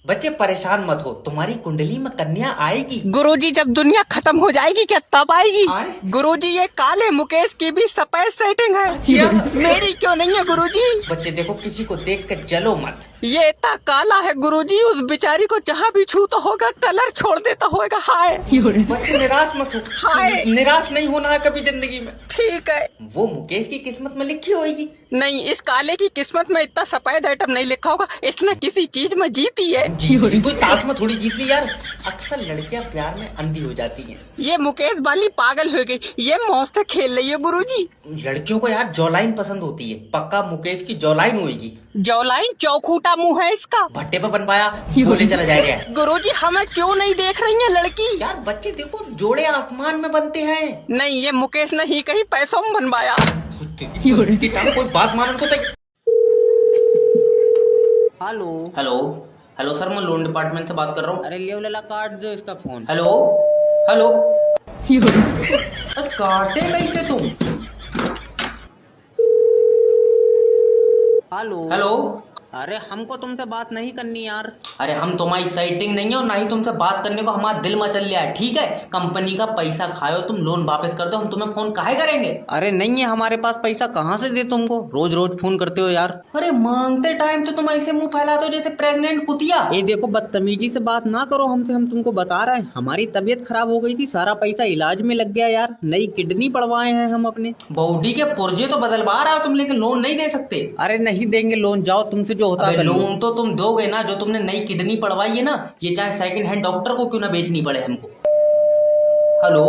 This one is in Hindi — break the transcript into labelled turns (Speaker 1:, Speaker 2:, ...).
Speaker 1: बच्चे परेशान मत हो, तुम्हारी कुंडली में कन्या आएगी।
Speaker 2: गुरुजी जब दुनिया खत्म हो जाएगी क्या तब आएगी?
Speaker 1: आए?
Speaker 2: गुरुजी ये काले मुकेश की भी सफेद सेटिंग है।
Speaker 1: क्या?
Speaker 2: मेरी क्यों नहीं है गुरुजी?
Speaker 1: बच्चे देखो, किसी को देख कर जलो मत।
Speaker 2: ये इतना काला है गुरुजी, उस बेचारी को जहाँ भी छूता होगा कलर छोड़ देता होगा। हाय
Speaker 1: बच्चे निराश मत हो,
Speaker 2: हाय।
Speaker 1: निराश नहीं होना है कभी जिंदगी में।
Speaker 2: ठीक है।
Speaker 1: वो मुकेश की किस्मत में लिखी होगी।
Speaker 2: नहीं, इस काले की किस्मत में इतना सफेद आइटम नहीं लिखा होगा। इसने किसी चीज में जीती है।
Speaker 1: कोई ताश में थोड़ी जीत ली यार। अक्सर लड़कियां प्यार में अंधी हो जाती हैं।
Speaker 2: ये मुकेश वाली पागल हो गई, ये मौज से खेल रही है गुरुजी।
Speaker 1: लड़कियों को यार जॉलाइन पसंद होती है, पक्का मुकेश की जॉलाइन होगी।
Speaker 2: जौलाइन चौखूटा मुंह है इसका।
Speaker 1: भट्टे पे बन पाया, बोले चला जाएगा।
Speaker 2: गुरुजी हमें क्यों नहीं देख रही है लड़की?
Speaker 1: यार बच्चे देखो, जोड़े आसमान में बनते हैं।
Speaker 2: नहीं, ये मुकेश ने ही कहीं पैसों में बनवाया।
Speaker 1: कोई बात मानने को तक।
Speaker 2: हेलो
Speaker 1: हेलो हेलो सर, मैं लोन डिपार्टमेंट से बात कर रहा हूँ।
Speaker 2: अरे लियो लला काट दो इसका फोन।
Speaker 1: Hello hello. काटे कैसे तुम?
Speaker 2: Hello
Speaker 1: hello.
Speaker 2: अरे हमको तुमसे बात नहीं करनी यार।
Speaker 1: अरे हम तुम्हारी साइटिंग नहीं है और ना ही तुमसे बात करने को हमारा दिल मचल लिया है, ठीक है? कंपनी का पैसा खाओ, तुम लोन वापस कर दो, हम तुम्हें फोन काहे करेंगे।
Speaker 2: अरे नहीं है हमारे पास पैसा, कहाँ से दे तुमको? रोज रोज फोन करते हो यार।
Speaker 1: अरे मांगते टाइम तो तुम ऐसे मुंह फैलाते हो जैसे प्रेग्नेंट कुतिया।
Speaker 2: ये देखो, बदतमीजी से बात ना करो हमसे, हम तुमको बता रहे हैं हमारी तबीयत खराब हो गई थी, सारा पैसा इलाज में लग गया यार। नई किडनी पड़वाए हैं हम अपने।
Speaker 1: बॉडी के पुर्जे तो बदलवा रहा हो तुम, लेकिन लोन नहीं दे सकते।
Speaker 2: अरे नहीं देंगे लोन, जाओ तुमसे जो होता है।
Speaker 1: लोन तो तुम दोगे ना, जो तुमने नई किडनी पड़वाई है ना, ये चाहे सेकंड हैंड डॉक्टर को क्यों ना बेचनी पड़े हमको। हेलो।